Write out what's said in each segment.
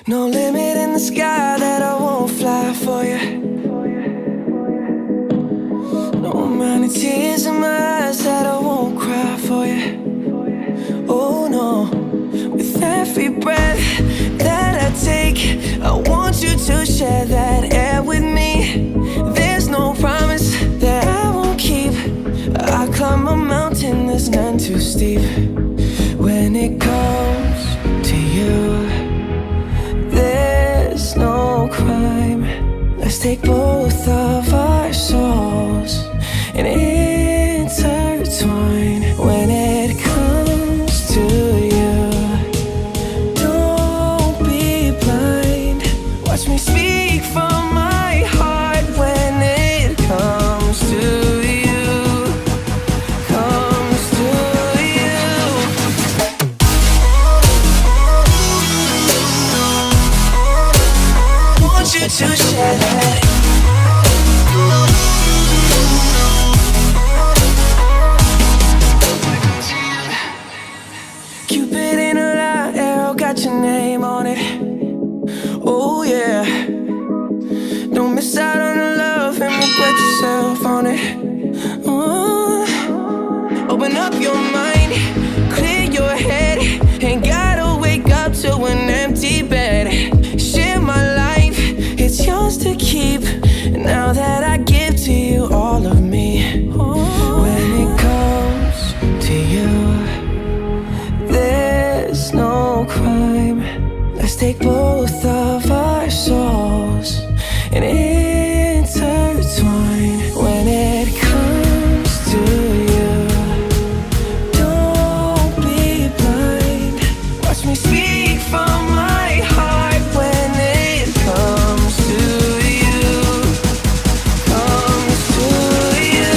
No limit in the sky that I won't fly for you. No amount of tears in my eyes that I won't cry for you. Oh no, with every breath that I take, I want you to share that air with me. There's no promise that I won't keep. I climb a mountain that's none too steep. When it comes to you, there's no crime. Let's take both of our souls and intertwine. When it comes to you, don't be blind. Watch me speak from my heart. When it comes to you, comes to you. Want you to share that. Cupid in a light arrow got your name on it. Oh yeah. Don't miss out on the love and regret yourself on it. Open up your mind, clear your head. Ain't gotta wake up to an empty bed. Share my life, it's yours to keep. Now that I give to you all of me. When it comes to you, there's no crime. Let's take both of our souls and intertwine. When it comes to you, don't be blind. Watch me speak from my heart. When it comes to you, comes to you.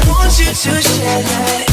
Want you to share that.